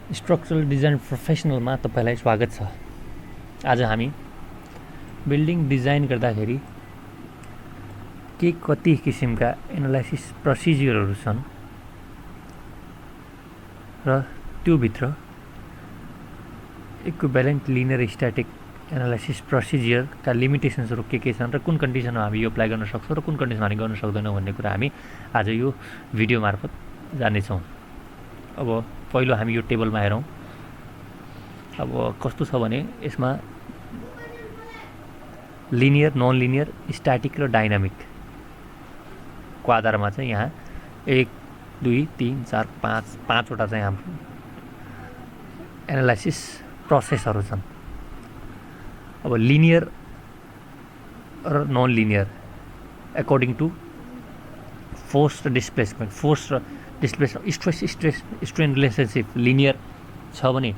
Structural design प्रोफेसनलमा तपाईलाई स्वागत छ। आज हामी बिल्डिङ डिजाइन गर्दाखेरि के कति किसिमका एनालाइसिस प्रोसिजरहरू छन् र त्यो भित्र इक्विभ्यालेन्ट लिनियर स्ट्याटिक एनालाइसिस प्रोसिजरका लिमिटेसन्सहरू के छन् र कुन कन्डिसनमा हामी यो अप्लाई गर्न सक्छौँ र कुन कन्डिसनमा हामी गर्न सक्दैनौँ भन्ने कुरा हामी आज यो भिडियो मार्फत जान्नेछौँ। अब पहिलो हामी यो टेबलमा हेरौँ। अब कस्तो छ भने यसमा लिनियर, नन लिनियर, स्ट्याटिक र डाइनामिक को आधारमा चाहिँ यहाँ 1 2 3 4 5 पाँचवटा चाहिँ हाम्रो एनालाइसिस प्रोसेसहरू छन्। अब लिनियर र non linear according to force र डिस्प्लेसमेन्ट, फोर्स र displacement, stress strain relationship linear छ भने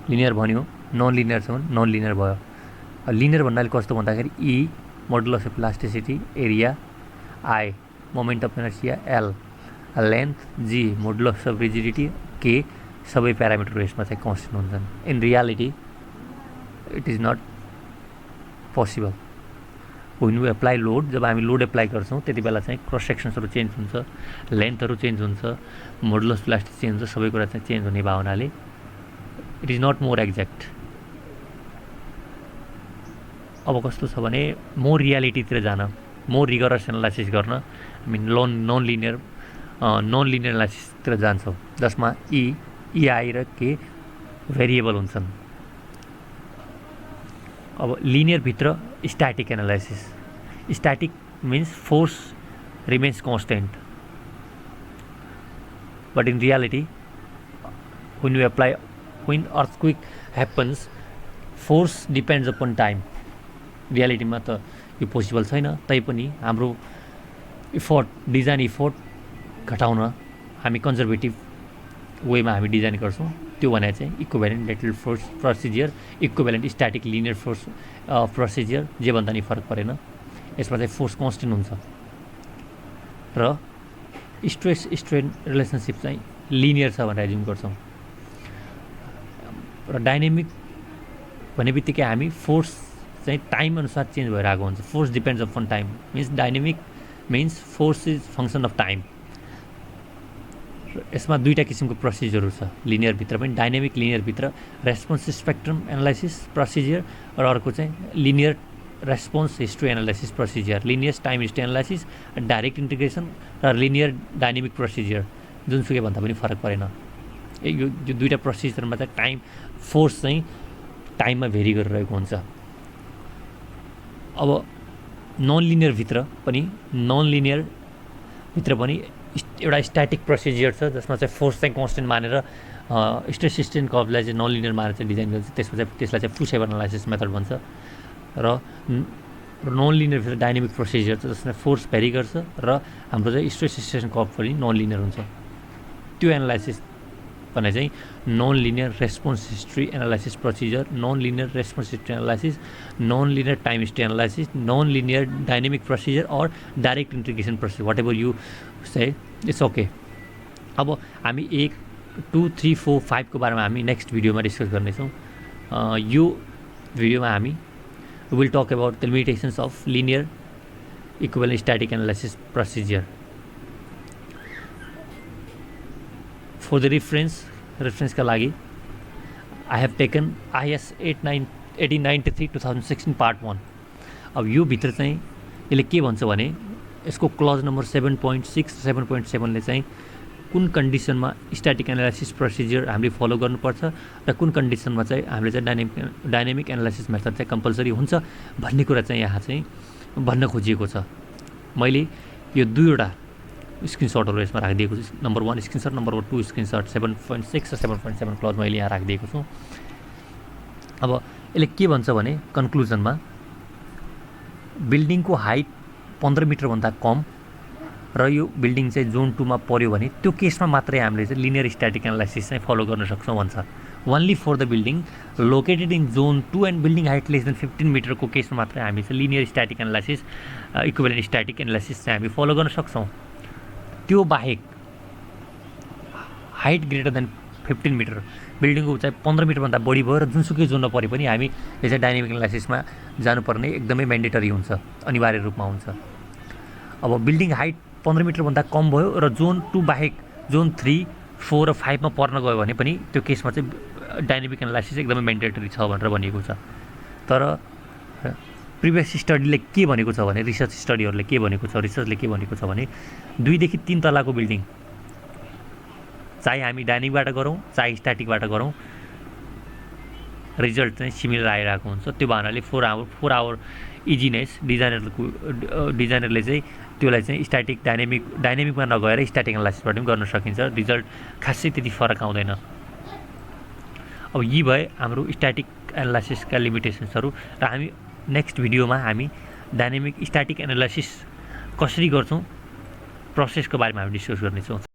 लिनियर भन्यो, नन लिनियर छ भने नन लिनियर भयो। लिनियर भन्नाले कस्तो भन्दाखेरि E modulus of elasticity, area I, moment of inertia L, length G, modulus of rigidity K, सबै प्यारामिटरहरू यसमा चाहिँ कन्स्टेन्ट हुन्छन्। In reality it is not possible. When we apply load, जब हामी लोड एप्लाई गर्छौँ त्यति बेला चाहिँ क्रस सेक्सन्सहरू चेन्ज हुन्छ, लेन्थहरू चेन्ज हुन्छ, मोडुलस इलास्टिसिटी चेन्ज हुन्छ, सबै कुरा चाहिँ चेन्ज हुने भावनाले it is not more exact. अब कस्तो छ भने मोर रियालिटीतिर जान, मोर रिगरस एनालाइसिस गर्न हामी नन लिनियर एनालाइसिसतिर जान्छौँ, जसमा इआई र के भेरिएबल हुन्छन्। अब लिनियरभित्र static analysis, static means force remains constant, but in reality when earthquake happens, force depends upon time. रियालिटीमा त यो पोसिबल छैन, तैपनि हाम्रो डिजाइन इफोर्ट घटाउन हामी कन्जर्भेटिभ वेमा हामी डिजाइन गर्छौँ। त्यो भने चाहिँ equivalent lateral force procedure, equivalent static linear force procedure, जे भन्दा नि फरक परेन। यसमा चाहिँ फोर्स कन्स्टेन्ट हुन्छ र स्ट्रेस स्ट्रेन रिलेसनसिप चाहिँ लिनियर छ भनेर एज्युम गर्छौँ। र डाइनामिक भन्ने बित्तिकै हामी फोर्स चाहिँ टाइम अनुसार चेन्ज भएर आएको हुन्छ। Force depends upon time means dynamic means force is function of time. यसमा दुईवटा किसिमको प्रोसिजरहरू छ लिनियरभित्र पनि। डाइनामिक लिनियरभित्र रेस्पोन्स स्पेक्ट्रम एनालाइसिस प्रोसिजर र अर्को चाहिँ linear response history analysis procedure, linear time history analysis, direct integration र लिनियर डाइनामिक प्रोसिजर, जुनसुकै भन्दा पनि फरक परेन। यो दुईवटा प्रोसिजरमा चाहिँ टाइम फोर्स चाहिँ टाइममा भेरी गरिरहेको हुन्छ। अब नन लिनियरभित्र पनि एउटा स्ट्याटिक प्रोसिजर छ, जसमा चाहिँ फोर्स चाहिँ कन्स्टेन्ट मानेर स्ट्रेस स्ट्रेन कर्भलाई चाहिँ नन लिनियर मानेर चाहिँ डिजाइन गर्छ। त्यसलाई चाहिँ फुल सेभ एनालाइसिस मेथड भन्छ। र नन लिनियरभित्र डाइनामिक प्रोसिजर छ, जसमा फोर्स भेरी गर्छ र हाम्रो चाहिँ स्ट्रेस स्ट्रेन कर्भ पनि नन लिनियर हुन्छ। त्यो एनालाइसिस भने चाहिँ non linear response history analysis procedure, non linear response history analysis, non linear time history analysis, non linear dynamic procedure और direct integration procedure, whatever you say it's okay. अब हामी 1 2 3 4 5 को बारेमा हामी नेक्स्ट भिडियोमा discuss गर्नेछौँ। यो भिडियोमा हामी will talk about the limitations of linear equivalent static analysis procedure. For the रेफरेन्सका लागि I have taken IS 1893 2016 part 1। अब यो भित्र चाहिँ यसले के भन्छ भने यसको क्लज नम्बर 7.6 7.7ले चाहिँ कुन कन्डिसनमा स्ट्याटिक एनालाइसिस प्रोसिजर हामीले फलो गर्नुपर्छ र कुन कन्डिसनमा चाहिँ हामीले चाहिँ डाइनामिक एनालाइसिस मेथड चाहिँ कम्पलसरी हुन्छ भन्ने कुरा चाहिँ यहाँ चाहिँ भन्न खोजिएको छ। मैले यो दुईवटा स्क्रिनसटहरू यसमा राखिदिएको छु। नम्बर 1 स्क्रिनसट, नम्बर 2 स्क्रिनसट, 7.6 र 7.7 क्लज मैले यहाँ राखिदिएको छु। अब यसले के भन्छ भने कन्क्लुजनमा बिल्डिङको हाइट 15 मिटरभन्दा कम र यो बिल्डिङ चाहिँ जोन 2 मा पर्यो भने त्यो केसमा मात्रै हामीले चाहिँ लिनियर स्ट्याटिक एनालाइसिस चाहिँ फलो गर्न सक्छौँ भन्छ। Only for the building located in zone 2 and building height less than 15 मिटरको केसमा मात्रै हामी चाहिँ linear static analysis equivalent static analysis चाहिँ हामी फलो गर्न सक्छौँ। त्यो बाहेक हाइट ग्रेटर देन 15 मिटर, बिल्डिङको उचाइ 15 मिटरभन्दा बढी भयो र जुनसुकै जोनमा परे पनि हामी यो चाहिँ डाइनामिक एनालाइसिसमा जानुपर्ने एकदमै म्यान्डेटरी हुन्छ, अनिवार्य रूपमा हुन्छ। अब बिल्डिङ हाइट 15 मिटरभन्दा कम भयो र जोन 2 बाहेक जोन 3, 4 र 5 मा पर्न गयो भने पनि त्यो केसमा चाहिँ डाइनामिक एनालाइसिस एकदमै म्यान्डेटरी छ भनेर भनिएको छ। तर प्रिभियस स्टडीले के भनेको छ भने, रिसर्च स्टडीहरूले के भनेको छ, रिसर्चले के भनेको छ भने 2 देखि 3 तलाको बिल्डिङ चाहे हामी डाइनामिकबाट गरौँ चाहे स्ट्याटिकबाट गरौँ, रिजल्ट चाहिँ सिमिलर आइरहेको हुन्छ। त्यो भावनाले 4 आवर इजिनेस डिजाइनरले चाहिँ त्यसलाई चाहिँ स्ट्याटिक डाइनामिकमा नगएर स्ट्याटिक एनालाइसिसबाट पनि गर्न सकिन्छ, रिजल्ट खासै त्यति फरक आउँदैन। अब यी भए हाम्रो स्ट्याटिक एनालाइसिसका लिमिटेसन्सहरू र हामी नेक्स्ट भिडियोमा हामी डाइनामिक स्ट्याटिक एनालाइसिस कसरी गर्छौँ प्रोसेसको बारेमा हामी डिस्कस गर्नेछौँ।